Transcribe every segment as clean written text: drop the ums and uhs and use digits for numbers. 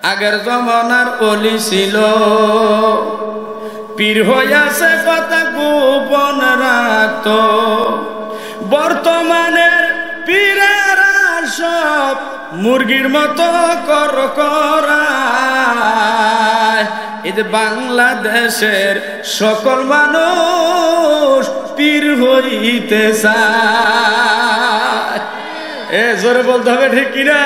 আগের জমানার ওলি ছিল, পীর হইয়াছে কথা গোপন রাখত। বর্তমানের পীরেরা সব মুরগির মতো করকরায়। এই যে বাংলাদেশের সকল মানুষ পীর হইতে চায়। জোরে বলতে হবে, ঠিক কিনা?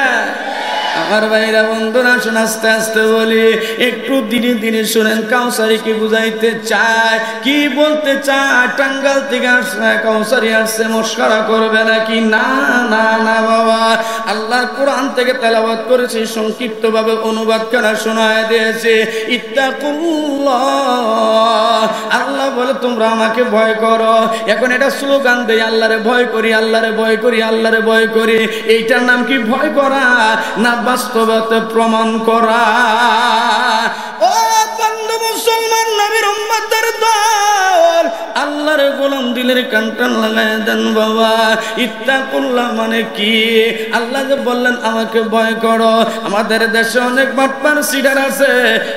আমার ভাইরা বন্ধুরা শুন, আস্তে আস্তে বলি, একটু দিনে দিনে শুনেন। কাউসারি কি বুঝাইতে চায়, কি বলতে চায়? টাঙ্গাল থেকে আসছে কাউসারি, আসছে মস্করা করবে নাকি? না না না বাবা, আল্লাহর কোরআন থেকে তেলাওয়াত করেছি, সংক্ষিপ্ত ভাবে অনুবাদ করা শোনায় দিয়েছে। ইত্তাকুল্লাহ, আল্লাহ বলে তোমরা আমাকে ভয় করো। এখন এটা স্লোগান দেই, আল্লাহরে ভয় করি, আল্লাহরে ভয় করি, আল্লাহরে ভয় করি। এইটার নাম কি ভয় করা না বাস্তবতে প্রমাণ করা? ও বন্ধু মুসলমান, নবীর উম্মতের দল, আল্লাহর গোলাম দিলের কানটান লাগায় দেন বাবা। ইত্তাকুল্লাহ মানে কি? আল্লাহ যে বললেন আমাকে ভয় করো। আমাদের দেশে অনেক বাটপার সিডার আছে,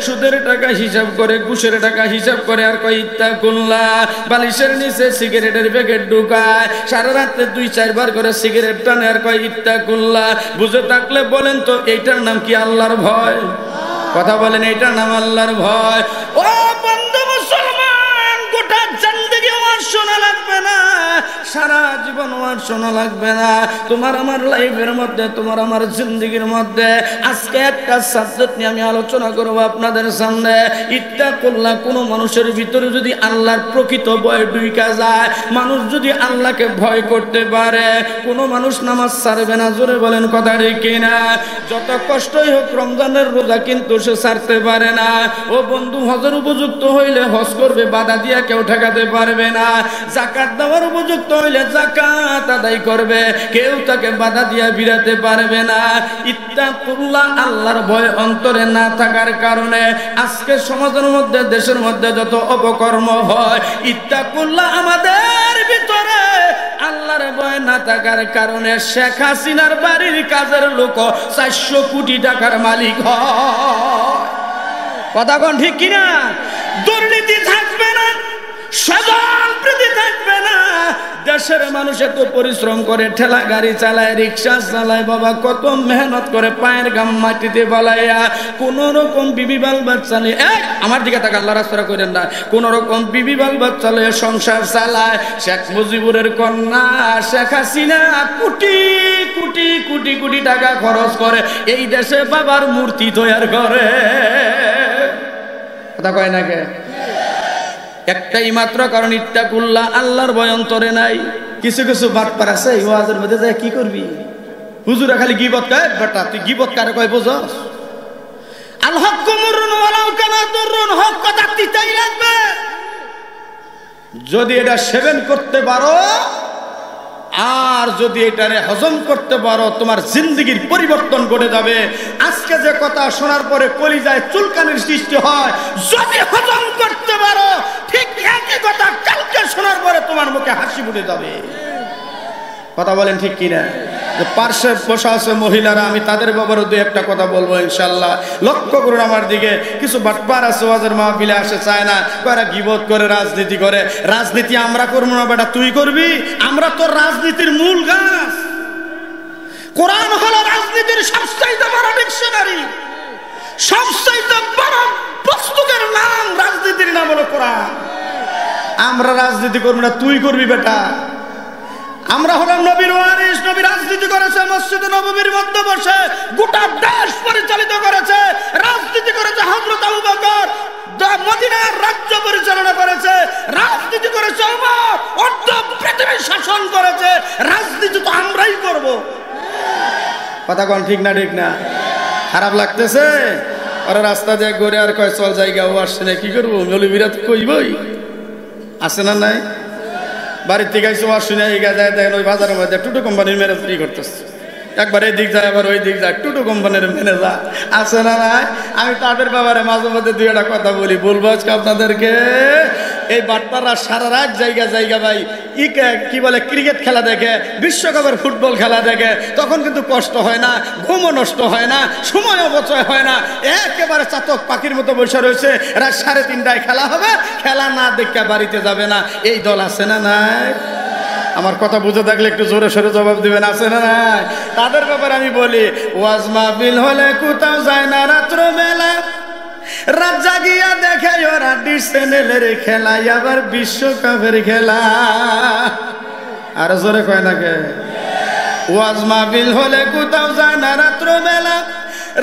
সুদের টাকা হিসাব করে, ঘুষের টাকা হিসাব করে, আর কয় ইত্তাকুল্লাহ। বালিশের নিচে সিগারেটের প্যাকেট ঢুকায়, সারা রাতে 2-4 বার করে সিগারেট টানে, আর কয় ইত্তাকুল্লাহ। বুঝে থাকলে বলেন তো, এইটার নাম কি আল্লাহর ভয়? কথা বলেন, এইটার নাম আল্লাহর ভয়? ও বন্ধু মুসলমান, গোটা জিন্দেগি ওয়াজ শোনা লাগবে না, সারা জীবন ওয়াজ শোনা লাগবে না। তোমার আমার লাইফের মধ্যে, তোমার আমার জিন্দেগির মধ্যে আজকে একটা সাবজেক্ট নিয়ে আমি আলোচনা করব আপনাদের সামনে। ইত্তাকুল্লাহ, কোন মানুষের ভিতরে যদি আল্লাহর প্রকৃত ভয় ঢুইকা যায়, মানুষ যদি আল্লাহকে ভয় করতে পারে, কোন মানুষ নামাজ ছাড়বে না। জোরে বলেন কথা ঠিক কিনা? যত কষ্টই হোক, রমজানের রোজা কিন্তু সে ছাড়তে পারে না। ও বন্ধু, হজের উপযুক্ত হইলে হজ করবে, বাধা দিয়া কেউ ঠেকাতে পারবে না। যাকাত দেওয়ার উপযুক্ত হইলে যাকাত আদায় করবে, কেউ তাকে বাধা দিয়া বিরাতে পারবে না। ইত্তাকুল্লাহ, আল্লাহর ভয় অন্তরে না থাকার কারণে আজকে সমাজের মধ্যে, দেশের মধ্যে যত অপকর্ম হয়, ইত্তাকুল্লাহ আমাদের ভিতরে আল্লাহর ভয় না থাকার কারণে শেখ হাসিনার বাড়ির কাজের লোক 400 কোটি টাকার মালিক হয়। কথা কোন ঠিক কিনা? দুর্নীতি থাকবে না, সম্প্রীতি থাকবে না। দেশের মানুষ এত পরিশ্রম করে, ঠেলা গাড়ি চালায়, রিক্সা চালায়, বাবা কত মেহনত করে, পায়ের গাম মাটিতে বালাইয়া, কোন রকম বিবি বাল বাচ্চা নিয়ে, আমার দিকে তাকে আল্লাহ রাস্তা করেন না, কোন রকম বিবি বাল বাচ্চা নিয়ে সংসার চালায়। শেখ মুজিবুরের কন্যা শেখ হাসিনা কোটি কোটি কোটি কোটি টাকা খরচ করে এই দেশে বাবার মূর্তি তৈরি করে। কথা কয় না কে? একটাই মাত্র কারণ, ইত্তাকুল্লাহ, আল্লাহর ভয় অন্তরে নাই। কিছু কিছু বাটপার আছে, ওয়াজের মধ্যে যায় কি করবি, হুজুরা খালি গীবত কয়। বেটা তুই গীবত কারে কয় বুঝস? আল হক মুরুন ওয়ালাউ কামা দুরুন, হক কথা তিতাই লাগবে। যদি এটা সেবন করতে পারো আর যদি এটারে হজম করতে পারো, তোমার জিন্দেগির পরিবর্তন ঘটে যাবে। আজকে যে কথা শোনার পরে কলিজায় চুলকানির সৃষ্টি হয়, যদি হজম করতে পারো, ঠিক একই কথা কালকে শোনার পরে তোমার মুখে হাসি ফুটে যাবে। কথা বলেন ঠিক কিনা? যে পার্শ্বে বসা আছে মহিলারা, আমি তাদের ব্যাপারে 2-1টা কথা বলবো ইনশাল্লাহ। লক্ষ্য করুন আমার দিকে। কিছু বাটপার আছে, ওয়াজের মাহফিলে আসে চায় না, কয়রা গীবত করে, রাজনীতি করে। রাজনীতি আমরা করবো না বেটা, তুই করবি। আমরা তো রাজনীতির মূল গাছ। কোরআন হলো রাজনীতির সবচাইতে বড় ডিকশনারি, সবচাইতে বড় পুস্তকের নাম রাজনীতির নাম হলো কোরআন। আমরা রাজনীতি করবো না, তুই করবি বেটা। আমরা হলাম নবীর ওয়ারিস। নবী রাজনীতি করেছে, মসজিদে নববীর মধ্যে বসে গোটা দেশ পরিচালিত করেছে, রাজনীতি করেছে হযরত আবু বকর, মদিনার রাজ্য পরিচালনা করেছে, রাজনীতি করেছে ওমর, অর্ধ পৃথিবী শাসন করেছে। রাজনীতি তো আমরাই করব। কথা কোন ঠিক না? ঠিক না? খারাপ লাগতেছে? ওরা রাস্তা দিয়ে ঘুরে আর কয় চল জায়গা, ও আসছে না, কি করবো? মৌলবীরা তো কইবই, আছে না নাই? বাড়ির থেকে আইসো শুনে যায়, দেখেন ওই বাজারের মধ্যে টুটু কোম্পানির ম্যানেজারি করতেছে। একবার এই দিক যায়, আবার ওই দিক যায়, টুটু কোম্পানির ম্যানেজার আছে না নাই? আমি তাদের ব্যাপারে মাঝে মধ্যে 2-1টা কথা বলবো আজকে আপনাদেরকে। এই বাটপাড়া সারা রাত জায়গা জায়গা ভাই কি বলে ক্রিকেট খেলা দেখে, বিশ্বকাপের ফুটবল খেলা দেখে, তখন কিন্তু কষ্ট হয় না, ঘুমও নষ্ট হয় না, সময় অপচয় হয় না, একেবারে চাতক পাখির মতো বসে রয়েছে। রাত 3:30টায় খেলা হবে, খেলা না দেখে বাড়িতে যাবে না। এই দল আছে না নাই? আমার কথা বুঝে থাকলে একটু জোরে সোরে জবাব দিবেন, আছে না নাই? তাদের ব্যাপারে আমি বলি, ওয়াজ মাহফিল হলে কোথাও যায় না রাত্র বেলা, রাত জাগিয়া দেখে ওরা ডিশ চ্যানেলের খেলা, আবার বিশ্বকাপের খেলা। আর জোরে কয় না কে? ওয়াজ মাহফিল হলে কোথাও যায় না রাত্র বেলা,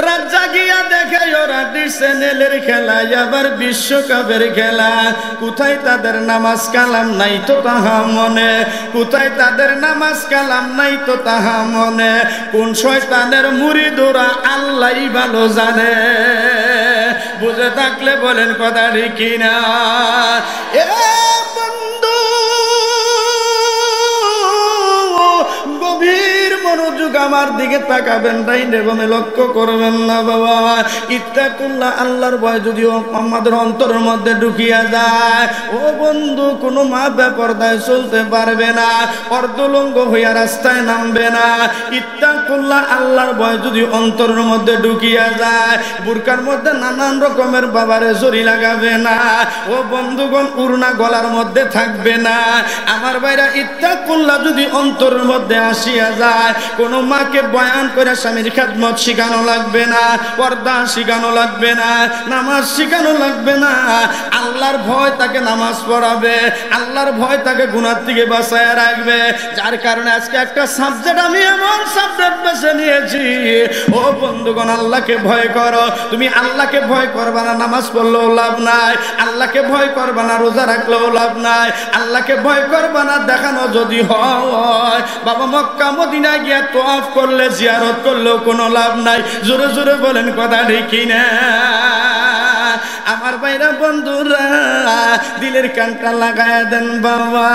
রাত জাগিয়া দেখে ওরা ডিশ চ্যানেলের খেলা, আবার বিশ্বকাপের খেলা। কোথায় তাদের নামাজ কালাম নাই তো তাহা মনে, কোথায় তাদের নামাজ কালাম নাই তো তাহা মনে, কোন শয়তানের মুরিদরা আল্লাহই ভালো জানে। বুঝে থাকলে বলেন কথা ঠিক না? এ বন্ধু, গভীর মনোযোগ আমার দিকে তাকাবেন, ডাইনে বামে লক্ষ্য করবেন না বাবা। ইত্তাকুল্লাহ, আল্লাহর ভয় যদিও আমাদের অন্তরের মধ্যে ঢুকিয়া যায়, ও বন্ধু, কোনো মা বেপরদায় চলতে পারবে না, অর্ধলঙ্গ হইয়া রাস্তায় নামবে না। ইত্তাকুল্লাহ, আল্লাহর ভয় যদি অন্তরের মধ্যে ঢুকিয়া যায়, বুরকার মধ্যে নানান রকমের বাবারে জড়ি লাগাবে না। ও বন্ধুগণ, উড়না গলার মধ্যে থাকবে না। আমার ভাইরা, ইত্তাকুল্লাহ যদি অন্তরের মধ্যে আসিয়া যায়, কোনো মাকে বয়ান করে স্বামীর খেদমত শিখানো লাগবে না, পর্দা শিখানো লাগবে না, নামাজ শিখানো লাগবে না। আল্লাহর ভয় তাকে নামাজ পড়াবে, আল্লাহর ভয় তাকে গুনাহ থেকে বাঁচায় রাখবে। যার কারণে আজকে একটা সাবজেক্ট, আমি এমন সাবজেক্ট বেছে নিয়েছি, ও বন্ধুগণ, আল্লাহকে ভয় করো। তুমি আল্লাহকে ভয় করবা না, নামাজ পড়লেও লাভ নাই। আল্লাহকে ভয় করবা না, রোজা রাখলেও লাভ নাই। আল্লাহকে ভয় করবা না, দেখানো যদি হয়, বাবা মক্কা মদিনা গিয়া তওয়াফ করলে, জিয়ারত করলেও কোনো লাভ নাই। জোরে জোরে বলেন কথা ঠিক না? আমার ভাইরা, বন্ধুরা, দিলের কানটা লাগায় দেন বাবা।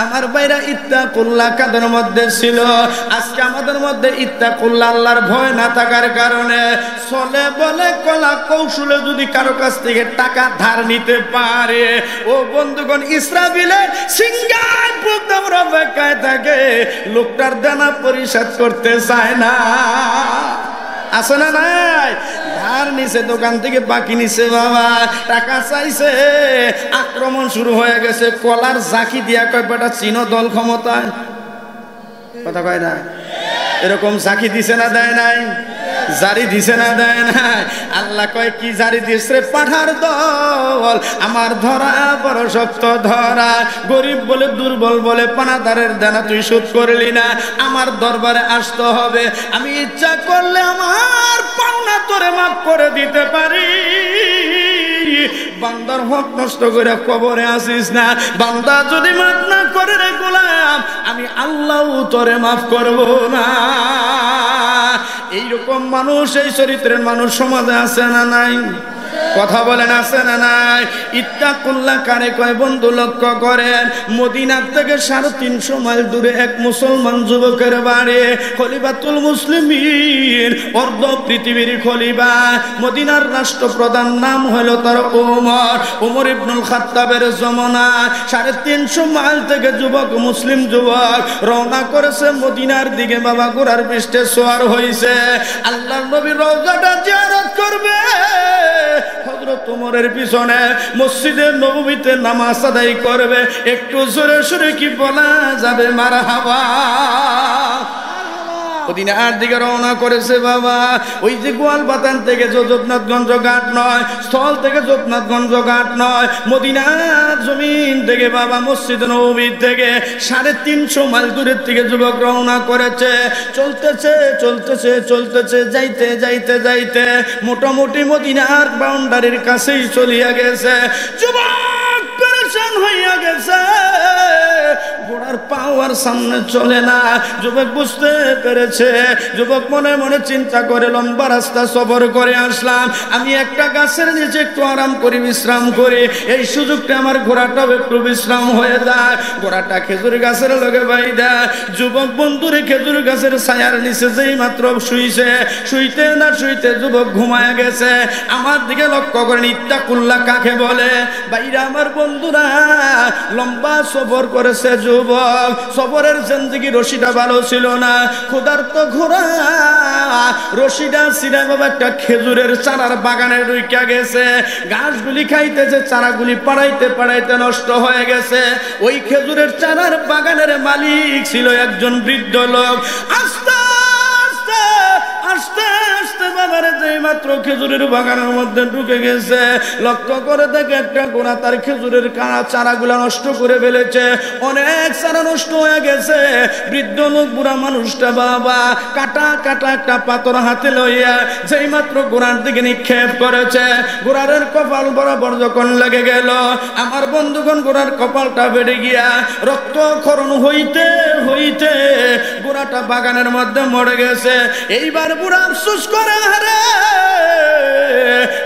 আমার ভাইরা, ইত্তাকুল্লাহ কাদের মধ্যে ছিল? আজকে আমাদের মধ্যে ইত্তাকুল্লাহ, আল্লাহর ভয় না থাকার কারণে চলে বলে কলা কৌশলে যদি কারো কাছ থেকে টাকা ধার নিতে পারে, ও বন্ধুগণ, ইসরাফিলের সিংহায় প্রথম অপেক্ষায় থাকে, লোকটার দেনা পরিশোধ করতে চায় না। আছে না নাই? ধার নিছে, দোকান থেকে বাকি নিছে বাবা, টাকা চাইছে, আক্রমণ শুরু হয়ে গেছে। কলার জাকি দিয়া কয়, বেটা চিনো দল ক্ষমতায়? কথা কয় না? এরকম জাকি দিছে না দেয় নাই? জারি দিছে না দেয় নাই? আল্লাহ কয়, কি জারি দিছে? পাঠার দল, আমার ধরা বড় শক্ত ধরা, গরিব বলে, দুর্বল বলে, পানাদারের দেনা তুই শোধ করলি না, আমার দরবারে আসতে হবে। আমি ইচ্ছা করলে আমার পাওনা তোরে মাফ করে দিতে পারি। বান্দার হক নষ্ট করে কবরে আসিস না। বান্দা যদি মাফ না করে রে গোলাম, আমি আল্লাহ তোরে মাফ করব না। এইরকম মানুষ, এই চরিত্রের মানুষ সমাজে আছে না নাই? কথা বলেন, আছে না নাই? ইত্তাকুল্লাহ কারে কয় বন্ধু? লক্ষ্য করেন, মদিনার থেকে 350 মাইল দূরে এক মুসলমান যুবকের বাড়ি, খলিফাতুল মুসলিমিন, অর্ধ পৃথিবীর খলিফা, মদিনার রাষ্ট্রপ্রধান, নাম হলো তার ওমর, ওমর ইবনুল খাত্তাবের জমানা। 350 মাইল থেকে যুবক, মুসলিম যুবক রওনা করেছে মদিনার দিকে। বাবা ঘোড়ার পৃষ্ঠে সওয়ার হইছে, আল্লাহর নবীর রওজাটা জিয়ারত করবে। হযরত ওমরের পিছনে মসজিদে নববীতে নামাজ আদায় করবে। একটু জোরে জোরে কি বলা যাবে? মারহাবা। মদিনার দিকে রওনা করেছে বাবা। ওই যে গোয়ালবাতান থেকে যোগনাথগঞ্জ ঘাট নয়, স্থল থেকে যোগনাথগঞ্জ ঘাট নয়, মদিনার জমিন থেকে বাবা, মসজিদ নববী থেকে 350 মাইল দূরের থেকে যুবক রওনা করেছে। চলতেছে চলতেছে চলতেছে, যাইতে যাইতে যাইতে মোটামুটি মদিনার বাউন্ডারির কাছেই চলিয়া গেছে। যুবক পেরেশান হইয়া গেছে, ঘোড়া ঘোড়ার পাওয়ার সামনে চলে না। যুবক বুঝতে পেরেছে, যুবক মনে মনে চিন্তা করে লম্বা রাস্তা সফর করে আসলাম, আমি একটা গাছের নিচে একটু আরাম করি, বিশ্রাম করি, এই সুযোগটা আমার ঘোড়াটাও একটু বিশ্রাম হয়ে যায়। ঘোড়াটা খেজুর গাছের লগে বাইদা যুবক বন্ধুরে খেজুর গাছের ছায়ার নিচে যেই মাত্র শুইছে, শুইতে না শুইতে যুবক ঘুমায় গেছে। আমার দিকে লক্ষ্য করেন, ইত্তাকুল্লাহ কাকে বলে? বাইরা আমার বন্ধুরা, লম্বা সফর করেছে যুবক, সফরের জিন্দেগি রশিটা ভালো ছিল না, ক্ষুধার্ত ঘোড়া রশিটা ছিঁড়ে বাবা একটা খেজুরের চারার বাগানে ঢুইকা গেছে। ঘাসগুলি খাইতেছে, চারাগুলি পাড়াইতে পাড়াইতে নষ্ট হয়ে গেছে। ওই খেজুরের চারার বাগানের মালিক ছিল একজন বৃদ্ধ লোক। আস্তে আস্তে আস্তে আস্তে বাবারে যেই মাত্র খেজুরের বাগানের মধ্যে ঢুকে গেছে, লক্ষ্য করে দেখে একটা ঘোড়া তার খেজুরের চারাগুলা নষ্ট করে ফেলেছে। অনেক চারা নষ্ট হয়ে গেছে। বৃদ্ধ লোক বুড়া মানুষটা বাবা কাটা কাটা একটা পাথর হাতে লইয়া যেই মাত্র ঘোড়ার দিকে নিক্ষেপ করেছে, ঘোড়ার কপাল বরাবর যখন লেগে গেল, আমার বন্ধুগণ ঘোড়ার কপালটা বেড়ে গিয়া রক্তক্ষরণ হইতে হইতে ঘোড়াটা বাগানের মধ্যে মরে গেছে। এইবার বুড়া আফসোস করে, হারে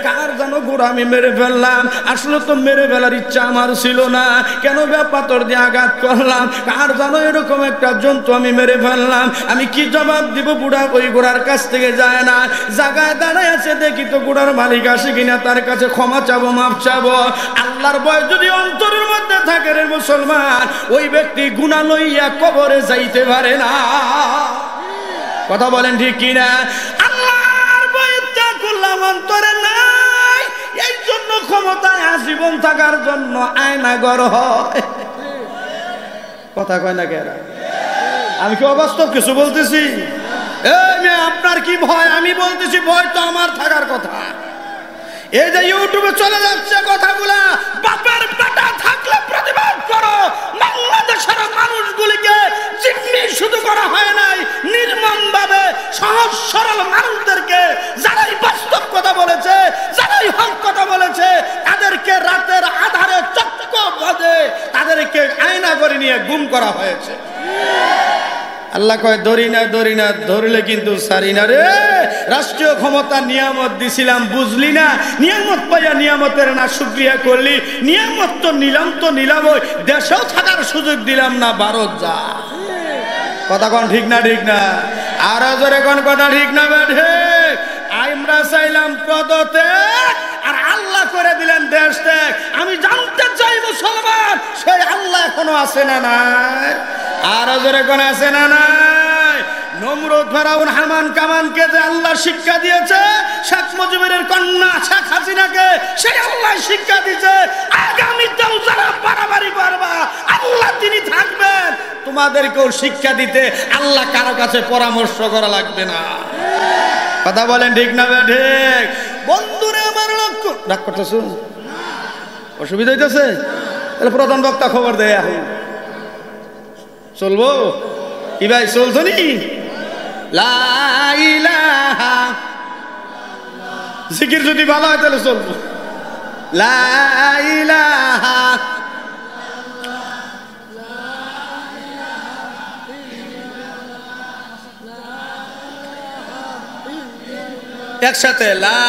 কার জানো ঘোড়া আমি মেরে ফেললাম, আসলে তো মেরে ফেলার ইচ্ছা আমার ছিল না, কেন পাথর দিয়ে আঘাত করলাম, কার জানো এরকম একটা জন্তু আমি মেরে ফেললাম, আমি কি জবাব দিব? বুড়া ওই ঘোড়ার কাছ থেকে যায় না, জায়গায় দাঁড়ায় আছে, দেখি তো ঘোড়ার মালিক আসে কিনা, তার কাছে ক্ষমা চাবো, মাফ চাবো। আল্লাহর ভয় যদি অন্তরের মধ্যে থাকে রে মুসলমান, ওই ব্যক্তি গুনাহ লইয়া কবরে যাইতে পারে না। কথা বলেন ঠিক কিনা? আল্লাহর ভয় করলাম অন্তরে নাই, এই জন্য ক্ষমতায় আজীবন থাকার জন্য আয়না ঘর হয়। কথা কয় না কেরা? আমি কি অবাস্তব কিছু বলতেছি? আপনার কি ভয়? আমি বলতেছি ভয় তো আমার থাকার কথা। এই যে ইউটিউবে চলে যাচ্ছে কথাগুলা, বাপের বেটা থাকলে প্রতিবাদ করো। বাংলাদেশের মানুষগুলিকে জিম্মি শুধু করা হয় নাই, নির্মম ভাবে সহজ সরল মানুষদেরকে, যারাই বাস্তব কথা বলেছে, যারাই হক কথা বলেছে, তাদেরকে রাতের আধারে চক্ক বাজে তাদেরকে আয়না করে নিয়ে গুম করা হয়েছে। আল্লাহ কয় ধরি না, ধরি না, ধরলে কিন্তু সারি না রে। রাষ্ট্রীয় ক্ষমতা নিয়ামত দিছিলাম, বুঝলি না? নিয়ামত পাইয়া নিয়ামতের না শুকরিয়া করলি। নিয়ামত তো নিলাম, তো নিলাম, ওই দেশেও থাকার সুযোগ দিলাম না, ভারত যা। কথা কোন ঠিক না? ঠিক না? আর জোরে কোন কথা ঠিক না? বেঠে আমরা চাইলাম পদতে, আর আল্লাহ করে দিলেন দেশ ত্যাগ। আমি জানতে চাই মুসলমান, সেই আল্লাহ এখনো আছে না নাই? আর জোরে কোন আছে না নাই? নমরুদ, ফেরাউন, হামান, কামানকে যে আল্লাহ শিক্ষা দিয়েছে, শেখ মুজিবের কন্যা শেখ হাসিনাকে সেই আল্লাহ শিক্ষা দিয়েছে। আগামীতেও যারা বাড়াবাড়ি করবা, আল্লাহ তিনি থাকবেন, তোমাদেরকেও শিক্ষা দিতে আল্লাহ কারো কাছে পরামর্শ করা লাগবে না। কথা বলেন ঠিক না? ঠিক বন্ধুরে আমার লক্ষ্য রাগ করতেছ, অসুবিধা হইতেছে? তাহলে প্রধান বক্তা খবর দেয়, এখন চলবো কি ভাই? চলতো নি? লা ইলাহা, জিকির যদি ভালো হয় তাহলে চলবো। লা ইলাহা, একসাথে লা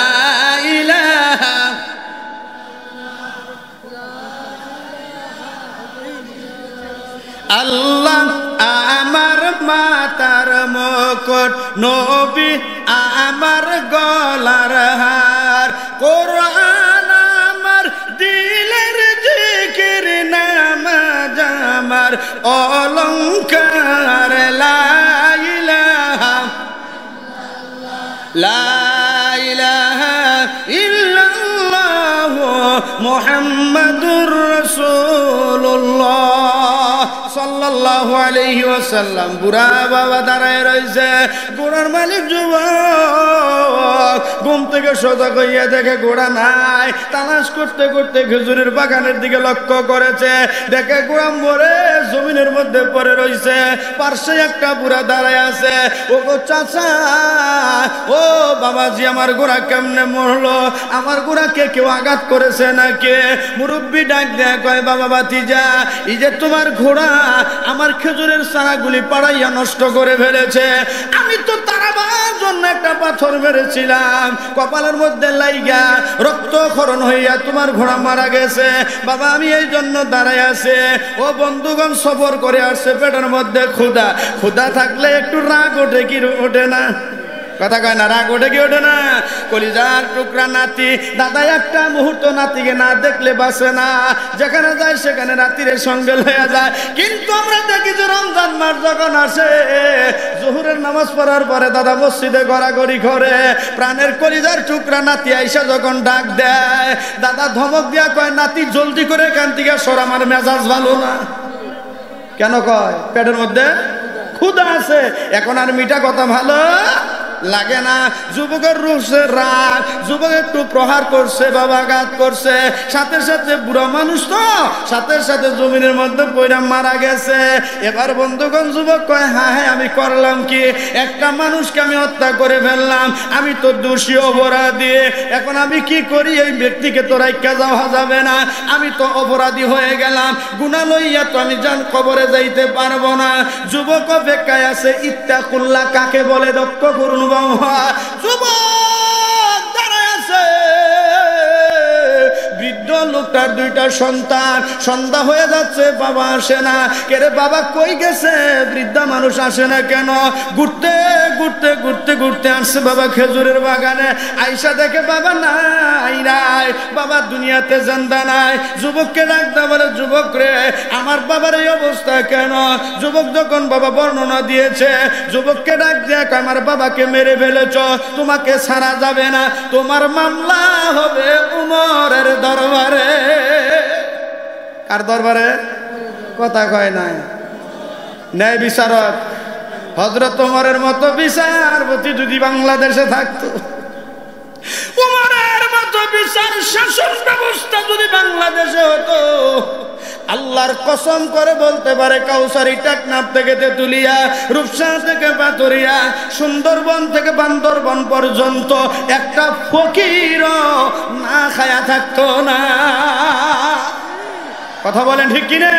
ইলাহা, আল্লাহ আমার মাতার মুকুট, নবী আমার গলার হার, কোরআন আমার দিলের জিকির, নামাজ আমার অলংকার। লা ইলাহা, লা ইলাহা ইল্লাল্লাহ মুহাম্মাদুর রাসূলুল্লাহ সাল্লাল্লাহু আলাইহি ওয়াসাল্লাম। বুড়া বাবা দাঁড়ায় রয়েছে, ঘোড়ার মালিক যুবক ঘুম থেকে সোজা হইয়া দেখে ঘোড়া নাই। তালাশ করতে করতে খেজুরের বাগানের দিকে লক্ষ্য করেছে, দেখে ঘোড়া মরে জমিনের মধ্যে পড়ে রয়েছে। পার্শ্বে একটা বুড়া দাঁড়ায় আছে। ও গো চাচা, ও বাবাজি, আমার ঘোড়া কেমনে মরলো? আমার ঘোড়াকে কেউ আঘাত করেছে নাকি? মুরব্বী ডাক দেয়, কয় বাবা ভাতিজা, এই যে তোমার ঘোড়া আমার খেজুরের চারাগুলি পাড়াইয়া নষ্ট করে ফেলেছে। আমি তো তারাবার জন্য একটা পাথর মেরেছিলাম, কপালের মধ্যে লাইগা রক্তক্ষরণ হইয়া তোমার ঘোড়া মারা গেছে বাবা, আমি এই জন্য দাঁড়ায় আছে। ও বন্ধুগণ, সফর করে আসছে, পেটের মধ্যে ক্ষুধা, ক্ষুধা থাকলে একটু রাগ ওঠে কি ওঠে না? কথা কয় না, রাগ ওঠে কি ওঠে না? কলিজার টুকরা নাতি, দাদা একটা মুহূর্ত নাতিকে না দেখলে বাসে না, যেখানে যায় সেখানে নাতির সঙ্গে লইয়া যায়। কিন্তু আমরা দেখি যে রমজান মাস যখন আসে, জোহরের নামাজ পড়ার পরে দাদা মসজিদে গড়াগড়ি করে, প্রাণের কলিজার টুকরা নাতি আইসা যখন ডাক দেয়, দাদা ধমক দিয়া কয়, নাতি জলদি করে এখান থেকে সর, আমার মেজাজ ভালো না। কেন কয়? পেটের মধ্যে ক্ষুধা আছে, এখন আর মিঠা কথা ভালো লাগে না। যুবকের রূপে রাগ, যুবক একটু প্রহার করছে, বাবা আঘাত করছে, সাথে সাথে বুড়া মানুষ তো সাথে সাথে জমিনের মধ্যে পয়রা মারা গেছে। এবার বন্ধুগণ যুবক কয়, হ্যাঁ হ্যাঁ আমি করলাম কি? একটা মানুষকে আমি হত্যা করে ফেললাম, আমি তো দোষী অপরাধী। এখন আমি কি করি? এই ব্যক্তিকে তো রাইখা যাওয়া যাবে না, আমি তো অপরাধী হয়ে গেলাম, গুনাহ লইয়া তো আমি জান কবরে যাইতে পারবো না। যুবক অপেক্ষায় আছে। ইত্তাকুল্লাহ কাকে বলে? দক্ষ করুন বাবা। যুবক দাঁড়ায় আছে, বৃদ্ধ লোকটার দুইটা সন্তান, সন্ধ্যা হয়ে যাচ্ছে, বাবা আসে না। কেরে বাবা কই গেছে? বৃদ্ধা মানুষ আসে না কেন? ঘুরতে ঘুরতে ঘুরতে ঘুরতে আসছে বাবা খেজুরের বাগানে, আইসা দেখে বাবা নাই নাই, বাবা দুনিয়াতে জিন্দা নাই। যুবককে ডাকতে বলে, যুবক রে আমার বাবার এই অবস্থা কেন? যুবক যখন বাবা বর্ণনা দিয়েছে, যুবককে ডাক দিয়ে আমার বাবাকে মেরে ফেলেছ, তোমাকে ছাড়া যাবে না, তোমার মামলা হবে উমরের দরবারে। কার দরবারে? কথা কয় নাই। ন্যায় বিচারক হযরত ওমরের মতো বিচারপতি যদি বাংলাদেশে থাকতো, ওমরের মতো বিচার শাসন ব্যবস্থা যদি বাংলাদেশে হতো, আল্লাহর কসম করে বলতে পারে, কাউসারি টেকনাফ থেকে তেতুলিয়া, রূপসা থেকে পাথরিয়া, সুন্দরবন থেকে বান্দরবন পর্যন্ত একটা ফকিরও না খায়া থাকতো না। কথা বলেন ঠিক কিনা?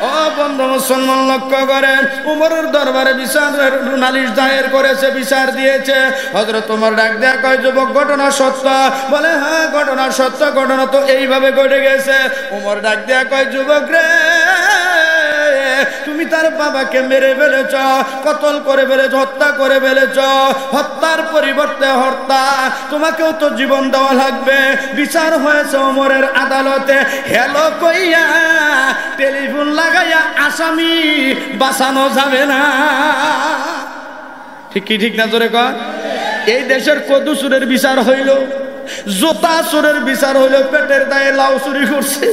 ও বন্ধু মুসলমান লক্ষ্য করেন, উমরের দরবারে বিচারের নালিশ দায়ের করেছে, বিচার দিয়েছে। হযরত ওমর ডাক দেয়া কয়, যুবক ঘটনা সত্য? বলে হ্যাঁ ঘটনা সত্য, ঘটনা তো এইভাবে ঘটে গেছে। ওমর ডাক দেয়া কয়, যুবক রে তুমি তার বাবাকে মেরে ফেলেছ, কতল করে ফেলেছ, হত্যা করে ফেলেছ, হত্যার পরিবর্তে হত্যা, তোমাকেও তো জীবন দেওয়া লাগবে। বিচার হয়েছে ওমরের আদালতে, হেলো কইয়া টেলিফোন লাগাইয়া আসামি বাঁচানো যাবে না। ঠিক কি ঠিক না? জোরে কর। এই দেশের কদু চুরের বিচার হইল, জোতা চোরের বিচার হইল, পেটের দায়ে লাউ চুরি করছে,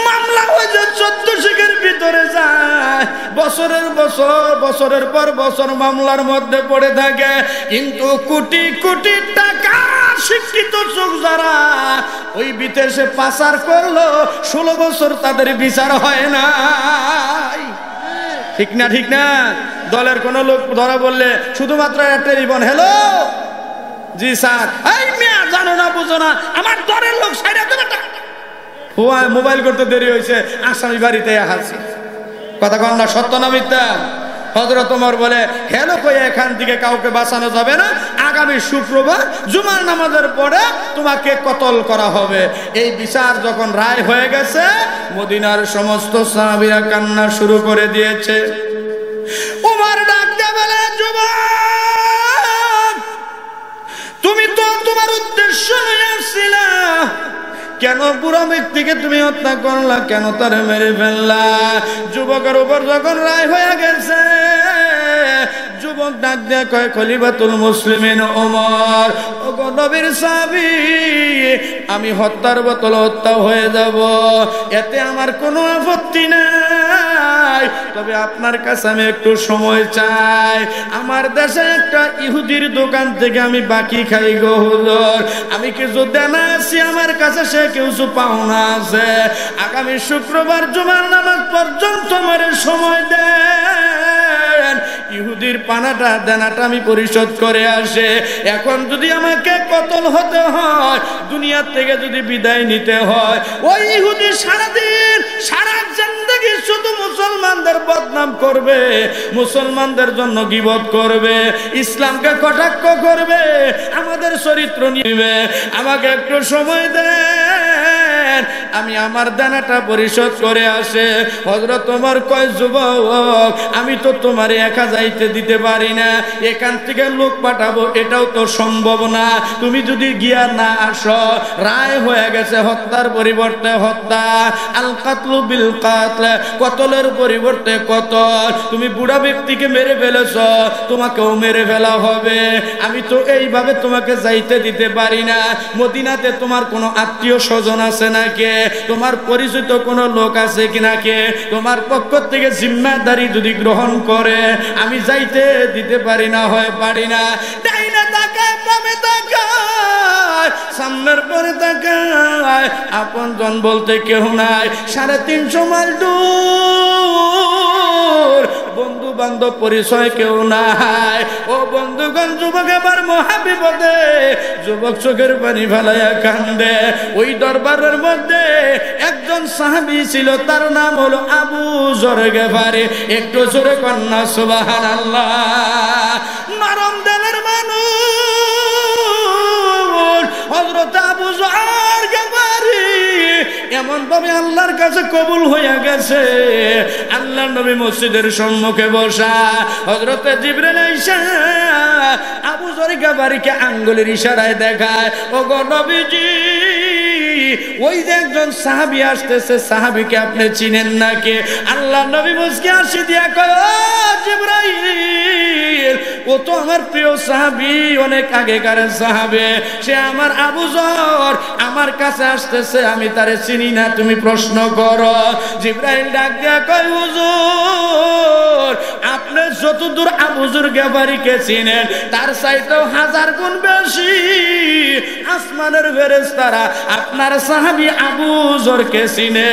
মামলা হয়েছে 14 শিখের ভিতরে যায়, বছরের বছর বছরের পর বছর মামলার মধ্যে পড়ে থাকে। কিন্তু কোটি কোটি টাকা শিক্ষিত চোখ যারা ওই বিদেশে পাচার করলো, 16 বছর তাদের বিচার হয় না। ঠিক না? ঠিক না? দলের কোন লোক ধরা বললে শুধুমাত্র একটা রিবন, হ্যালো জি স্যার, এই মিয়া জানো না বুঝো না, আমার দলের লোক সাইডা দেবে না, মোবাইল করতে দেরি হয়েছে, আসামি বাড়িতে হাসি। কথা কন না, সত্য না মিথ্যা? হযরত ওমর বলে, হেলো কইয়া এখান থেকে কাউকে বাঁচানো যাবে না, আগামী শুক্রবার জুমার নামাজের পরে তোমাকে কতল করা হবে। এই বিচার যখন রায় হয়ে গেছে, মদিনার সমস্ত সাহাবীরা কান্না শুরু করে দিয়েছে। ওমর ডাক দিয়ে বলে, যুবক তুমি তো তোমার উদ্দেশ্য নিয়ে আসছিলা, কেন বুড়া ব্যক্তিকে তুমি হত্যা করলা, কেন তারে মেরে ফেললা? যুবকের উপর যখন রায় হয়ে গেছে, যুবক ডাক দিয়ে কয়, খলিফাতুল মুসলিমিন ওমর, ওগো নবীর সাহাবী, আমি হত্যার বদলে হত্যা হয়ে যাব, এতে আমার কোনো আপত্তি নাই, তবে আপনার কাছে আমি একটু সময় চাই। আমার দেশে একটা ইহুদির দোকান থেকে আমি বাকি খাই গো হুজুর, আমি কিছু দেনা আছি আমার কাছে, সে কিছু পাওনা আছে, আগামী শুক্রবার জুমার নামাজ পর্যন্ত আমার সময় দেন, ইহুদির পানাটা দেনাটা আমি পরিশোধ করে আসে। এখন যদি আমাকে কতল হতে হয়, দুনিয়া থেকে যদি বিদায় নিতে হয়, ওই ইহুদি সারাদিন সারা জিন্দেগি শুধু মুসলমান মুসলমানদের বদনাম করবে, মুসলমানদের জন্য গীবত করবে, ইসলামকে কটাক্ষ করবে, আমাদের চরিত্র নিবে। আমাকে একটু সময় দেন, আমি আমার দানাটা পরিশোধ করে আসে। হযরত ওমর কয়, যুবক আমি তো তোমারে একা যাইতে দিতে পারি না, এখান থেকে লোক পাঠাবো এটাও তো সম্ভব না। তুমি যদি গিয়া না আসো, রায় হয়ে গেছে হত্যার পরিবর্তে হত্যা, আল কাতলু বিল কাতল, কতলের পরিবর্তে কতল। তুমি বুড়া ব্যক্তিকে মেরে ফেলেছ, তোমাকেও মেরে ফেলা হবে। আমি তো এইভাবে তোমাকে যাইতে দিতে পারি না। মদিনাতে তোমার কোনো আত্মীয় স্বজন আছে নাকি? তোমার পরিচিত কোনো লোক আছে কি নাকি? তোমার পক্ষ থেকে জিম্মাদারি যদি গ্রহণ করে, আমি যাইতে দিতে পারি না, হয় পারি না। ডাইনে তাকায়, বামে তাকায়, সামনের পরে তাকায়, আপনজন বলতে কেউ নাই। 350 মাইল দূর, বন্ধু বান্ধব পরিচয় কেউ নাই। ও বন্ধুগণ, যুবক এবার মহাবিপদে, যুবক চোখের পানি ফেলাইয়া কান্দে। ওই দরবারের মধ্যে একজন সাহাবী ছিল, তার নাম হলো আবু যর গিফারি। একটু জোরে কন্যা সুবহানাল্লাহ। নরম দিলের মানুষ হযরত আবু যর গিফারি এমন ভাবে আল্লাহর কাছে কবুল হয়ে গেছে। আল্লাহর নবী মসজিদের সম্মুখে বসা, হযরত জিবরাইল আইসা আবু যর গিফারিকে আঙ্গুলের ইশারায় দেখায়, ওগো নবীজি, ওই যে একজন সাহাবী আসতেছে, সাহাবীকে আপনি চিনেন নাকি? আল্লাহর নবী মুস্কি হাসি দিয়া কয়, ও জিবরাইল, ও তো আমার প্রিয় সাহাবী, অনেক আগেকার সাহাবী, সে আমার আবু যর, আমার কাছে আসতেছে, আমি তারে চিনি না, তুমি প্রশ্ন করো। জিবরাইল ডাক দিয়া কয়, হুজুর, আপনি যতদূর আবু যর গিফারিকে চিনেন, তার চাইতেও 1000 গুণ বেশি আসমানের ফেরেশতারা আপনার সাহাবী আবু যরকে চিনে।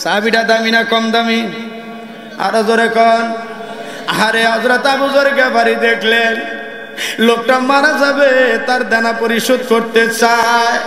সাহাবীটা দামি না কম দামি? আরো জোরে কোন। আরে হযরত আবু যর গিফারি দেখলেন লোকটা মারা যাবে, তার দানা পরিশোধ করতে চায়।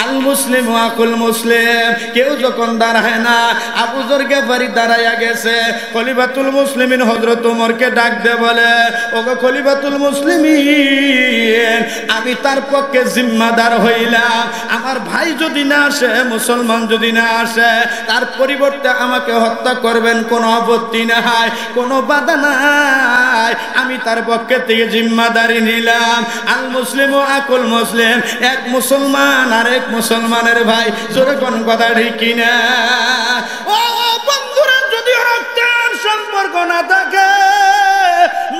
আল মুসলিম আকুল মুসলিম, কেউ যখন দাঁড়ায় না, আবু যর গিফারি দাঁড়াইয়া গেছে। খলিফাতুল মুসলিমিন হযরত ওমরকে ডাক দে বলে, ওগো খলিফাতুল মুসলিমিন, আমি তার পক্ষে জিম্মাদার হইলাম। আমার ভাই যদি না আসে, মুসলমান যদি না আসে, তার পরিবর্তে আমাকে হত্যা করবেন, কোনো আপত্তি নাই, কোনো বাধা নাই, আমি তার পক্ষে থেকে জিম্মাদারি নিলাম। আল মুসলিম ও আকুল মুসলিম, এক মুসলমান আর এক মুসলমানের ভাই, জোরে কোন কথা ঠিক কিনা? ও বন্ধুরা, যদি রক্তের সম্পর্ক না থাকে,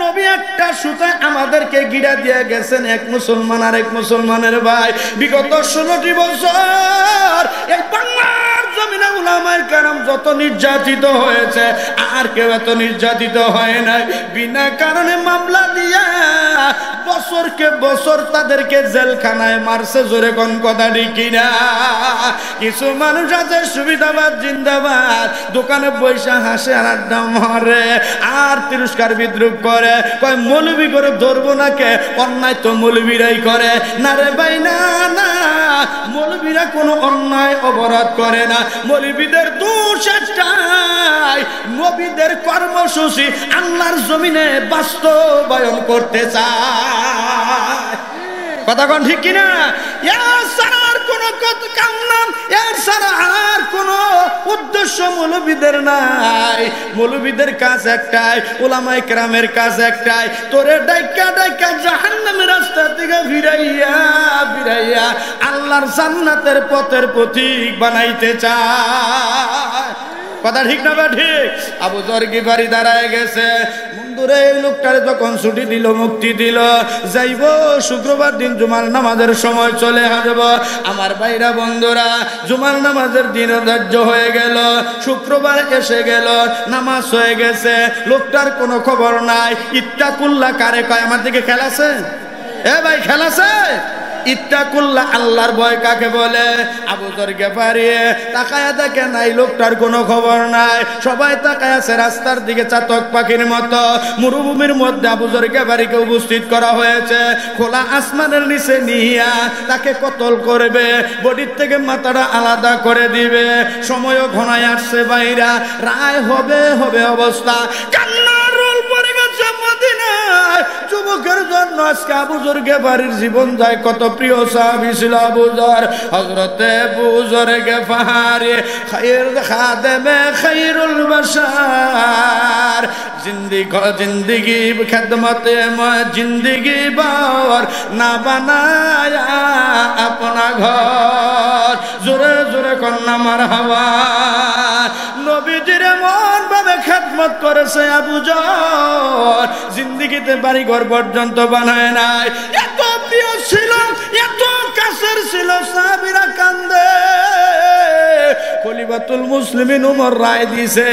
নবী একটা সুতায় আমাদেরকে গিরা দিয়ে গেছেন, এক মুসলমান আর এক মুসলমানের ভাই। বিগত 16টি বছর এই বাংলার জমিনে উলামায়ে কেরাম যত নির্যাতিত হয়েছে, আর কেউ এত নির্যাতিত হয় নাই। বিনা কারণে মামলা দিয়া বছরকে বছর তাদেরকে জেলখানায় মারছে, জোরে কোন কথা ঠিক কিনা? কিছু মানুষ আছে সুবিধাবাদ জিন্দাবাদ, দোকানে বৈশা হাসে আর আড্ডা মারে আর তিরস্কার বিদ্রুপ করে, কয় মৌলবি করে ধরবো না কে, অন্যায় তো মৌলবিরাই করে। না রে ভাই, না না, মৌলবিরা কোনো অন্যায় অপরাধ করে না। মৌলবিদের দোষ একটাই, নবীদের কর্মসূচি আল্লাহর জমিনে বাস্তবায়ন করতে চায়। কথা কোন ঠিক কিনা? এর ছাড়া আর কোনো কাম না, এর ছাড়া আর কোনো উদ্দেশ্য মৌলবীদের নাই। মৌলবীদের কাজ একটাই, উলামায়ে কেরামের কাজ একটাই, তোরে ডাইকা ডাইকা জাহান্নামের রাস্তা থেকে ফিরাইয়া ফিরাইয়া আল্লাহর জান্নাতের পথের পথিক বানাইতে চায়। কথা ঠিক না? বা ঠিক? আবু যর গিফারি দাঁড়ায় গেছে। বন্ধুরে, এই লোকটারে যখন ছুটি দিল, মুক্তি দিল, যাইব শুক্রবার দিন জুমার নামাজের সময় চলে আসব। আমার ভাইরা বন্ধুরা, জুমার নামাজের দিন ধার্য হয়ে গেল, শুক্রবার এসে গেল, নামাজ হয়ে গেছে, লোকটার কোনো খবর নাই। ইত্তাকুল্লাহ কারে কয়? আমার দিকে খেলাছে? এ ভাই, খেলাছে? ইত্তাকুল্লাহ, আল্লাহর ভয় কাকে বলে? আবু যর গিফারি তাকায়া দেখে নাই, লোকটার কোনো খবর নাই। সবাই তাকায় আছে রাস্তার দিকে, চাতক পাখির মতো। মরুভূমির মধ্যে আবু যর গিফারিকে উপস্থিত করা হয়েছে। খোলা আসমানের নিচে নিয়া তাকে কতল করবে, বডির থেকে মাথাটা আলাদা করে দিবে। সময়ও ঘনায় আসছে বাইরা, রায় হবে হবে অবস্থা। কান্নার রোল পড়ে গেছে মদিনায়। যুবকের জন্য আজকে আবু যর গিফারির জীবন যায়। কত প্রিয় সাহাবী ছিল আবু যর, হযরতে আবু যর গিফারি খায়র খাদেমে খায়রুল বাশার। জিন্দগি খিদমতে জিন্দগি বার না বানায়া আপনা ঘর। জোরে জোরে কন্যা মারহাবা। নবীজির মন ভাবে খেদমত করেছে আবু যর, জিন্দেগিতে বাড়ি ঘর পর্যন্ত বানায় নাই। এত প্রিয় ছিল, এত কাছের ছিল, সাহাবীরা কান্দে। খলিফাতুল মুসলিমিন ওমর রায় দিছে,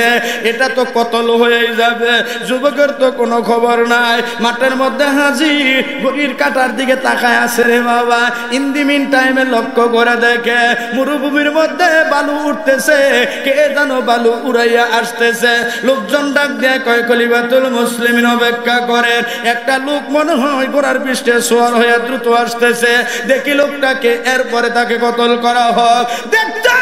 এটা তো কতল হয়ে যাবে। যুবকের তো কোনো খবর নাই, মাঠের মধ্যে হাজির, ঘড়ির কাটার দিকে তাকায় আছে রে বাবা। ইন দি মিন টাইমে লক্ষ্য করে দেখে মরুভূমির মধ্যে বালু উঠতেছে, কে জানো বালু উড়াইয়া আসতেছে। লোকজন ডাক দিয়ে কয় খলিফাতুল মুসলিমিন অপেক্ষা করেন, একটা লোক মনে হয় ঘোড়ার পৃষ্ঠে সওয়ার হয়ে দ্রুত আসতেছে, দেখি লোকটাকে, এরপরে তাকে কতল করা হোক। দেখতে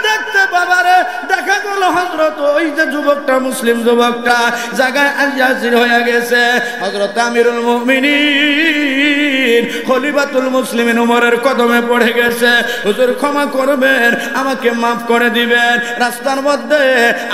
দেখতে বাবারে দেখা গেল হযরত ওই যে যুবকটা, মুসলিম যুবকটা জায়গায় হাজির হয়ে গেছে। হযরত আমিরুল মুমিনিন খলিফাতুল মুসলিমিন ওমরের কদমে পড়ে গেছে। হুজুর ক্ষমা করবেন, আমাকে মাফ করে দিবেন। রাস্তার মধ্যে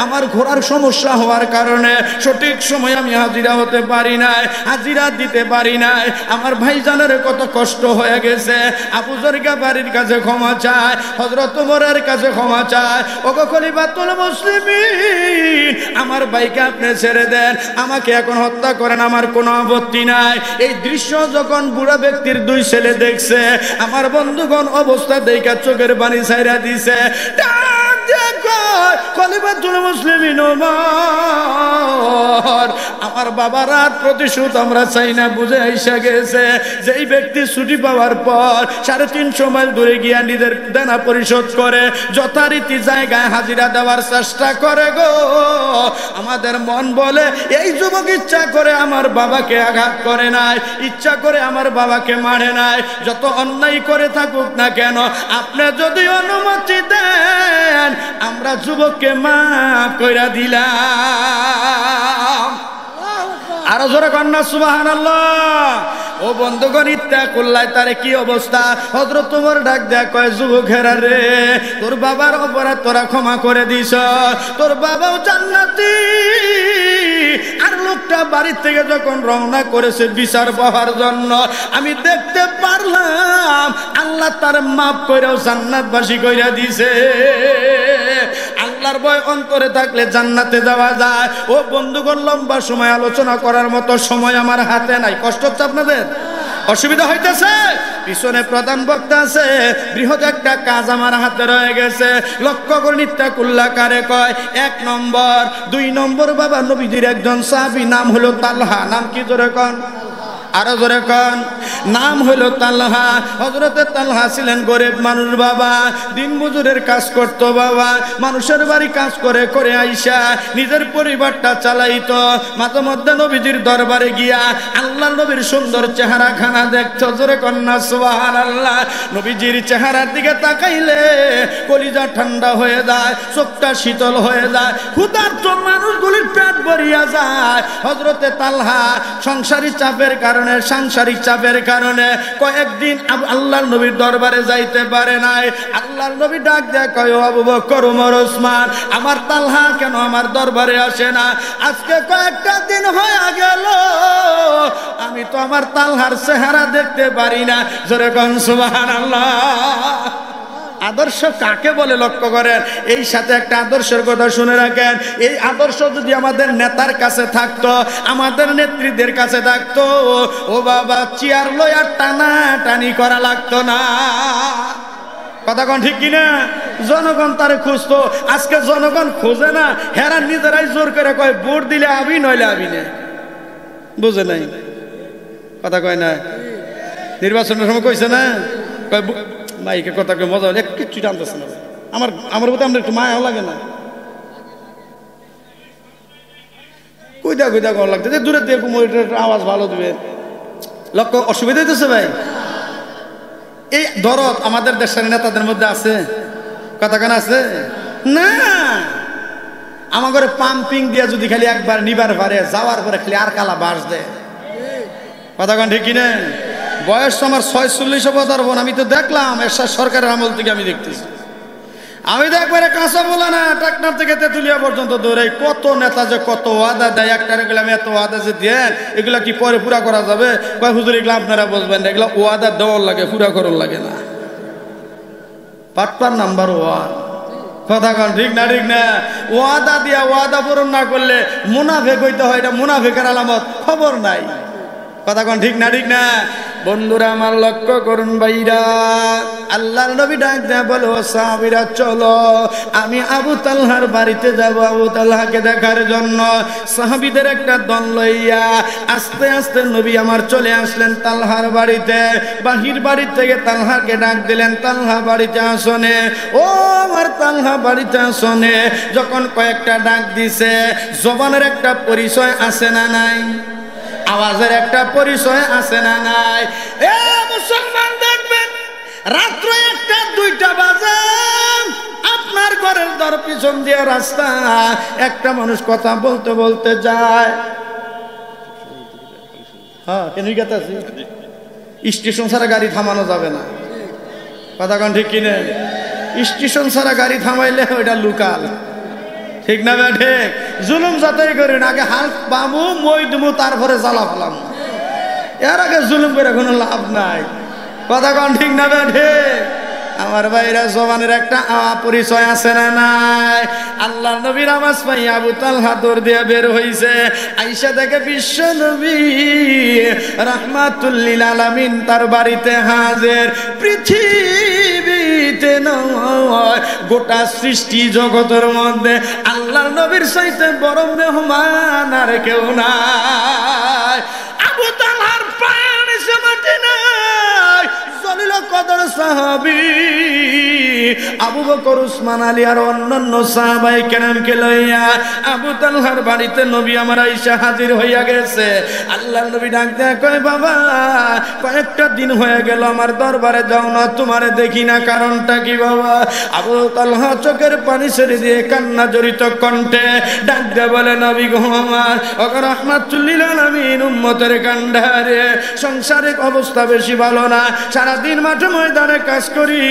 আমার ঘোড়ার সমস্যা হওয়ার কারণে সঠিক সময় আমি হাজিরা হতে পারি নাই, হাজিরা দিতে পারি নাই। আমার ভাইজানের কত কষ্ট হয়ে গেছে। আবু যর গিফারির কাছে ক্ষমা চায়, হযরত ওমরের কাছে ক্ষমা চায়। ওগো খলিফাতুল মুসলিমিন, আমার ভাইকে আপনি ছেড়ে দেন, আমাকে এখন হত্যা করেন, আমার কোনো আপত্তি নাই। এই দৃশ্য যখন বুড়া ব্যক্তির দুই ছেলে দেখছে, আমার বন্ধুগণ অবস্থা দেখা চোখের পানি ছাইরা দিছে। খলিফাতুল মুসলিমিন ওমর, আমার বাবার আর প্রতিশোধ আমরা চাই না, বুঝে আইসা গেছে। যেই ব্যক্তি ছুটি পাওয়ার পর 350 মাইল দূরে গিয়া নিজের দেনা পরিশোধ করে, যথারীতি জায়গায় হাজিরা দেওয়ার চেষ্টা করে গো, আমাদের মন বলে এই যুবক ইচ্ছা করে আমার বাবাকে আঘাত করে নাই, ইচ্ছা করে আমার বাবাকে মারে নাই। যত অন্যায় করে থাকুক না কেন, আপনি যদি অনুমতি দেন, আমরা যুবককে মাফ কইরা দিলাম। আরো জোরে কন্যা সুবহানাল্লাহ। ও বন্ধুগণ, ইত্তাকুল্লাহ, তারে কি অবস্থা? হযরত ওমর ডাক দেয়া কয়, যুবকেরা রে, তোর বাবার অপরাধ তোরা ক্ষমা করে দিস, তোর বাবাও জান্নাতি। আর লোকটা বাড়ি থেকে যখন রওনা করেছে বিচার পাওয়ার জন্য, আমি দেখতে পারলাম আল্লাহ তার মাফ কইরাও জান্নাতবাসী কইরা দিছে। আল্লাহর ভয় অন্তরে থাকলে জান্নাতে যাওয়া যায়। ও বন্ধুগণ, লম্বা সময় আলোচনা করার মতো সময় আমার হাতে নাই। কষ্ট হচ্ছে আপনাদের? অসুবিধা হইতেছে? পিছনে প্রধান বক্তা আছে, বৃহৎ একটা কাজ আমার হাতে রয়ে গেছে। লক্ষ্য করে ইত্তাকুল্লাহ কারে কয়? 1 নম্বর, 2 নম্বর বাবা নবীজির একজন সাহাবী, নাম হলো তালহা। নাম কি জোরে কন? আরো জোরে কন। নাম হলো তালহা। হযরতে তালহা ছিলেন গরিব মানুষ বাবা, দিন মজুরের কাজ করতো বাবা, মানুষের বাড়ি কাজ করে করে আইসা নিজের পরিবারটা চালাইতো। মাঝে মধ্যে নবীজির দরবারে গিয়া আল্লাহর নবীর সুন্দর চেহারা খানা দেখতো। জোরে কন্যা সুবহানাল্লাহ। নবীজির চেহারার দিকে তাকাইলে কলিজা ঠান্ডা হয়ে যায়, চোখটা শীতল হয়ে যায়, ক্ষুধার্ত মানুষগুলির পেট ভরিয়া যায়। হযরতে তালহা সংসারী চাপের কারণে, সাংসারিক চাপের কারণে কয়েকদিন আল্লাহর নবীর দরবারে যাইতে পারে নাই। আল্লাহর নবী ডাক দেয়া কয়, আবু বকর, ওমর, ওসমান, আমার তালহা কেন আমার দরবারে আসে না? আজকে কয়েকটা দিন হয়ে গেল, আমি তো আমার তালহার চেহারা দেখতে পারি না। জোরে কোন সুবহানাল্লাহ। আদর্শ কাকে বলে লক্ষ্য করেন। এই সাথে একটা আদর্শের কথা শুনে রাখেন। এই আদর্শ যদি আমাদের নেতার কাছে থাকতো, আমাদের নেত্রীদের কাছে থাকতো, ও বাবা, চেয়ার লইয়া টানা টানি করা লাগতো না। কথা কোন ঠিক কিনা? জনগণ তারে খুঁজতো। আজকে জনগণ খোঁজে না, হেরা নিজেরাই জোর করে কয় ভোট দিলে আবি নইলে আবি নে। বুঝে নাই? কথা কয় না? নির্বাচনের সময় কইছে না মাইকে কথা কই মজা হলে কিচ্ছু জানতেছে না আমার মতো আমরা একটু মায়াও লাগে না কইদা কইদা কর লাগতে যে দূরে দিয়ে আওয়াজ ভালো দিবে লক্ষ্য অসুবিধা হইতেছে ভাই এই দরদ আমাদের দেশের নেতাদের মধ্যে আছে কথা কেন আছে না আমার ঘরে পাম্পিং দিয়ে যদি খালি একবার নিবার পারে যাওয়ার পরে খালি আর কালা বাস দেয় কথা কেন ঠিক কিনা বয়স তো আমার 46 বছর বোন আমি তো দেখলাম এরশাদ সরকারের আমল থেকে আমি দেখতেছি আমি তো একবারে কাঁচা বলা না ট্রাক্টর থেকে তেতুলিয়া পর্যন্ত দৌড়াই কত নেতা যে কত ওয়াদা দেয় একটার এগুলো আমি এত ওয়াদা যে দেন এগুলা কি পরে পুরা করা যাবে কয় হুজুর এগুলো আপনারা বুঝবেন না এগুলো ওয়াদা দেওয়ার লাগে পুরা করার লাগে না পাটপার নাম্বার 1 কথা কন ঠিক না ওয়াদা দিয়া ওয়াদা পূরণ না করলে মুনাফেক হইতে হয় এটা মুনাফেকের আলামত খবর নাই কথা কন ঠিক না বন্ধুরা আমার লক্ষ্য করুন ভাইরা আল্লাহর নবী ডাক দেয়া বলো সাহাবীরা চলো আমি আবু তালহার বাড়িতে যাব আবু তালহাকে দেখার জন্য সাহাবীদের একটা দল লইয়া আস্তে আস্তে নবী আমার চলে আসলেন তালহার বাড়িতে বাহির বাড়ি থেকে তালহাকে ডাক দিলেন তালহা বাড়িতে আসনে ও আমার তালহা বাড়িতে আসনে যখন কয়েকটা ডাক দিছে জবানের একটা পরিচয় আছে না নাই আওয়াজের একটা পরিচয় আছে না নাই এ মুসলমান দেখবেন রাত্র 1টা 2টা বাজে আপনার ঘরের দর পিছন দিয়ে রাস্তা একটা মানুষ কথা বলতে বলতে যায় হ্যাঁ কেন গেতাছি স্টেশন ছাড়া গাড়ি থামানো যাবে না কথা কোন ঠিক কিনে স্টেশন ছাড়া গাড়ি থামাইলে ওইটা লোকাল ঠিক না বেঠে জুলুম যাতাই করেন আগে হাল পাবো মই দেবো তারপরে জ্বালা ফেলাম এর আগে জুলুম করে কোনো লাভ নাই কথা কন ঠিক না বেঠে আমার ভাইরা জবানের একটা পরিচয় আছে না নাই আল্লাহ নবীর আওয়াজ পাই আবু তালহা দৌড় দিয়ে বের হইছে আয়েশা দেখে বিশ্ব নবী রাহমাতুল লিল আলামিন তার বাড়িতে হাজির পৃথিবীতে নয় গোটা সৃষ্টি জগতের মধ্যে আল্লাহ নবীর চাইতে বড় মেহমান আর কেউ নাই আবু তালহার পানি সমাতে নাই জলিল কদর সাহাবী আবু বকর উসমান আলী আর অন্যান্য সাহাবায়ে কেরামকে লইয়া আবু তালহার বাড়িতে নবী আমার আয়েশা হাজির হইয়া গেছে আল্লাহর নবী ডাক দেয়া কয় বাবা কয়েকটা দিন হয়ে গেল আমার দরবারে যাও না তোমারে দেখি না কারণটা কি বাবা আবু তালহা চোখের পানি ছেড়ে দিয়ে কান্না জড়িত কণ্ঠে ডাক দেয়া বলে নবী গো আমার ওগো রাহমাতুল লিল আলামিন উম্মতের কান্ডারে সংসারিক অবস্থা বেশি ভালো না সারাদিন মাঠে ময়দানে কাজ করি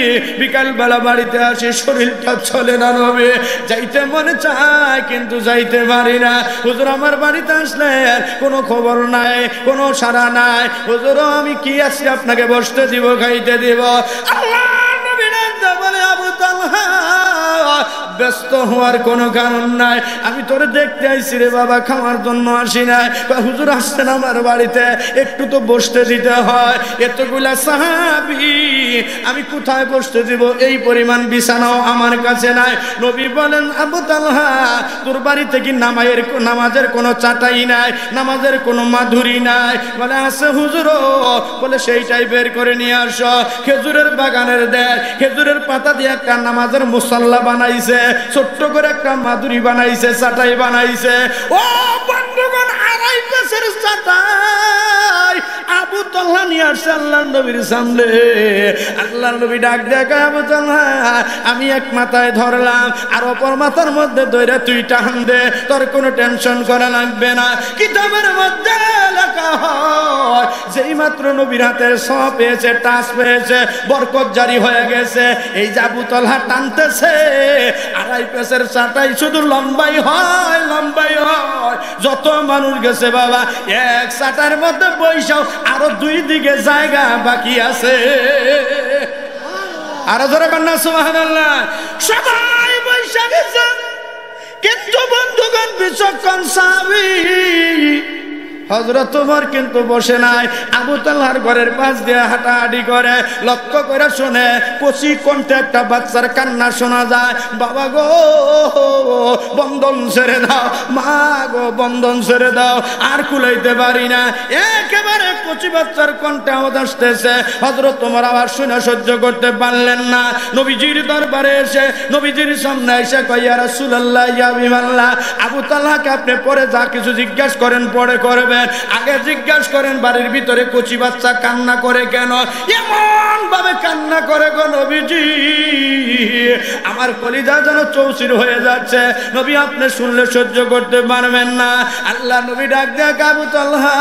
বিকাল বেলা বাড়িতে আসি শরীরটা চলে না নবী যাইতে মনে চায় কিন্তু যাইতে পারি না হুজুর আমার বাড়িতে আসলে কোনো খবর নাই কোনো সাড়া নাই হুজুর আমি কি আছি আপনাকে বসতে দিব খাইতে দিব আল্লাহ নবী ডাক বলে আবু তালহা ব্যস্ত হওয়ার কোনো কারণ নাই আমি তোরে দেখতে আইছি রে বাবা খাওয়ার জন্য আসি না হুজুর আসছেন আমার বাড়িতে একটু তো বসতে দিতে হয় এতগুলা সাহাবী আমি কোথায় বসতে দিব এই পরিমাণ বিছানাও আমার কাছে নাই নবী বলেন আবু তালহা তোর বাড়িতে কি নামাজের কোনো চাটাই নাই নামাজের কোনো মাধুরী নাই বলে আছে হুজুর বলে সেইটাই বের করে নিয়ে আসো খেজুরের বাগানের দেখ খেজুরের পাতা দিয়ে একটা নামাজের মুসাল্লা বানাইছে ছোট্ট করে একটা মাধুরী বানাইছে চাটাই বানাইছে ও বন্ধুগণ 2.5 পেসের চাটাই আবু তালহা নিয়ে আসছে আল্লাহর নবীর সামনে আল্লাহর নবী ডাক দেয়া আবু তালহা আমি এক মাথায় ধরলাম আর অপর মাথার মধ্যে দইরা তুই টান দে তোর কোনো টেনশন করা লাগবে না কিতাবের মধ্যে লেখা হয় যেই মাত্র নবীর হাতে সওয়াব পেয়েছে টাচ পেয়েছে বরকত জারি হয়ে গেছে এই যে আবু তালহা টানতেছে 2.5 পেসের চাটাই শুধু লম্বাই হয় যত মানুষ গেছে বাবা এক চাটার মধ্যে বৈশাও আরো 2 দিকে জায়গা বাকি আছে আরো ধরে কন্যা সুবহানাল্লাহ সবাই বৈশা গেছে কিন্তু বন্ধুগণ বিচক্ষণ সাহাবী হযরত ওমর কিন্তু বসে নাই, আবু তালহার ঘরের পাশ দিয়ে হাঁটাহাঁটি করে। লক্ষ্য করে শুনে কচি কণ্ঠে একটা বাচ্চার কান্না শোনা যায়, বাবা গো বন্ধন ছেড়ে দাও, মা গো বন্ধন ছেড়ে দাও, আর কুলাইতে পারি না। একেবারে কচি বাচ্চার কণ্ঠে আওয়াজ আসতেছে। হযরত ওমর আওয়াজ শুনে সহ্য করতে পারলেন না, নবীজির দরবারে এসে নবীজির সামনে এসে কয়, ইয়া রাসূলুল্লাহ, ইয়া হাবিবাল্লাহ, আবু তালহাকে আপনি পরে যা কিছু জিজ্ঞাসা করেন পরে করবেন, আগে জিজ্ঞাসা করেন বাড়ির ভিতরে কচি বাচ্চা কান্না করে কেন? এমন ভাবে কান্না করে গো নবীজি, আমার কলিজা যেন চৌচির হয়ে যাচ্ছে। নবী আপনি শুনলে সহ্য করতে পারবেন না। আল্লাহ নবী ডাক দেয়া, আবু তালহা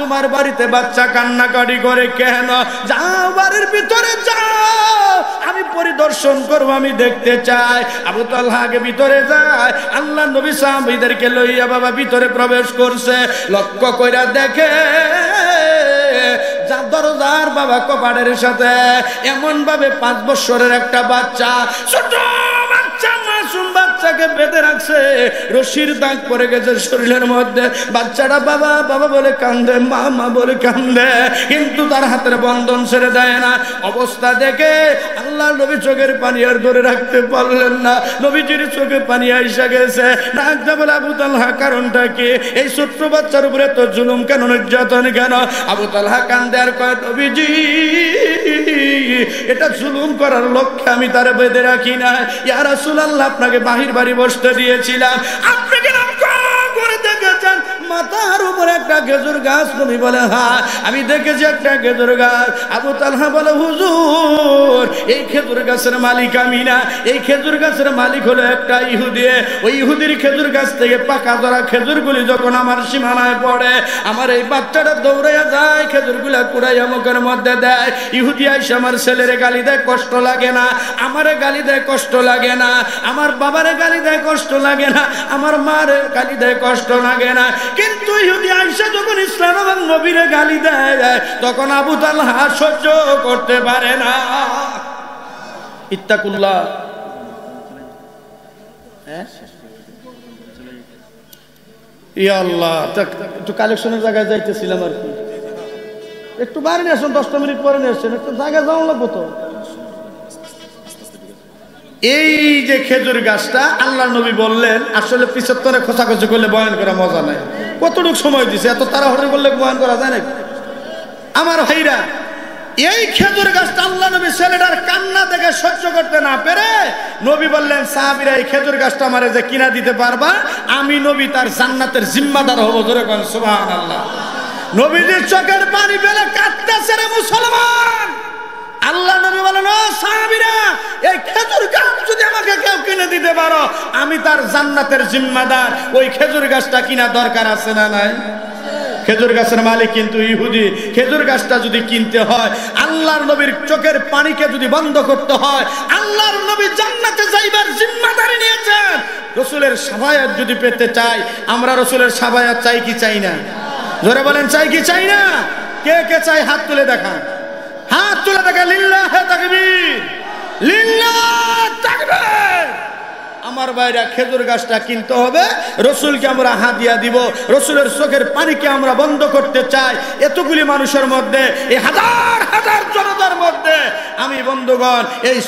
তোমার বাড়িতে বাচ্চা কান্নাকাটি করে কেন? যাও বাড়ির ভিতরে যাও, আমি পরিদর্শন করবো, আমি দেখতে চাই। আবু তালহা আগে ভিতরে যায়, আল্লাহ নবী সাহাবীদেরকে লইয়া বাবা ভিতরে প্রবেশ করছে। লক্ষ্য কইরা দেখে দরজার বাবা কপাটের সাথে এমন ভাবে 5 বছরের একটা বাচ্চা, ছোট বাচ্চা, মাসুম বাচ্চাকে বেঁধে রাখছে, রশির দাগ পড়ে গেছে শরীরের মধ্যে। বাচ্চাটা বাবা বাবা বলে কান্দে, মা মা বলে কান্দে, কিন্তু তার হাতের বন্ধন ছেড়ে দেয় না। অবস্থা দেখে আল্লাহ নবী চোখের পানি আর ধরে রাখতে পারলেন না, নবীজির চোখে পানি আইসা গেছে। ডাকতে বলে, আবু তালহা কারণটা কি? এই ছোট্ট বাচ্চার উপরে তো জুলুম কেন, নির্যাতন কেন? আবু তালহা কান্দে আর কয়, নবীজি এটা জুলুম করার লক্ষ্যে আমি তারে বেঁধে রাখি না। ইয়া রাসূলুল্লাহ, আপনাকে বাহির বাড়ি বসতে দিয়েছিলাম, আপনি কেন করে দেখেছেন মাথার উপরে একটা খেজুর গাছ? নবী বলে, হ্যাঁ আমি দেখেছি একটা খেজুর গাছ। আবু তালহা বলে, হুজুর এই খেজুর গাছের মালিক আমি না, এই খেজুর গাছের মালিক হলো একটা ইহুদি। ওই ইহুদির খেজুর গাছ থেকে পাকা ধরা খেজুরগুলি যখন আমার সীমানায় পড়ে, আমার এই বাচ্চাটা দৌড়াইয়া যায়, খেজুরগুলা কুড়াইয়া মুখের মধ্যে দেয়। ইহুদি আইসা আমার ছেলেরে গালি দেয়, কষ্ট লাগে না? আমারে গালি দেয়, কষ্ট লাগে না? আমার বাবারে গালি দেয়, কষ্ট লাগে না? আমার মারে গালি দেয়, কষ্ট লাগে না? কিন্তু ইহুদি আইসা যখন ইসলাম এবং নবীরে গালি দেয়, তখন আবু তালহা সহ্য করতে পারে না। ইত্তাকুল্লাহ। ইয়া আল্লাহ, একটু কালেকশনের জায়গায় যাইতেছিলাম আর কি, একটু বাইরে নিয়ে আসুন, 10 মিনিট পরে নিয়ে আসছেন, একটু জায়গায় যাওয়া লাগবো তো। এই যে খেজুর গাছটা আল্লাহ নবী বললেন, আসলে 75 খোঁচাখুচি করলে বয়ান করা মজা নাই। কতটুকু সময় দিছে, এত তাড়াহুড়ো করলে বয়ান করা যায় নাকি? আমার ভাইরা, এই খেজুর গাছটা আল্লাহ নবী ছেলেটার কান্না দেখে সহ্য করতে না পেরে নবী বললেন, সাহাবীরা এই খেজুর গাছটা আমারে যে কিনা দিতে পারবা, আমি নবী তার জান্নাতের জিম্মাদার হব। ধরে কোন সুবহানাল্লাহ। নবীজির চোখের পানি ফেলে কাঁদতেছে রে মুসলমান। আল্লাহ নবী বলেন, ও সাহাবীরা, এই খেজুর গাছ যদি আমাকে কেউ কিনে দিতে পারো, আমি তার জান্নাতের জিম্মাদার। ওই খেজুর গাছটা কিনা দরকার আছে না নাই? খেজুর গাছের মালিক কিন্তু ইহুদি। খেজুর গাছটা যদি কিনতে হয়, আল্লাহর নবীর চোখের পানিকে যদি বন্ধ করতে হয়, আল্লাহর নবী জান্নাতে যাইবার জিম্মাদারি নিয়েছেন। রাসূলের শাফায়াত যদি পেতে চাই, আমরা রাসূলের শাফায়াত চাই কি চাই না? জোরে বলেন, চাই কি চাই না? কে কে চাই হাত তুলে দেখান, হাত তুলে দেখা। লিল্লাহে তাকবীর, লিল্লাহ তাকবীর। আমার ভাইরা, খেজুর গাছটা কিনতে হবে, রসুলকে আমরা হাদিয়া দিব। রসুলের চোখের পানিকে আমরা বন্ধ করতে চাই। এতগুলি মানুষের মধ্যে, এই হাজার হাজার জনতার মধ্যে আমি বন্ধুগণ এই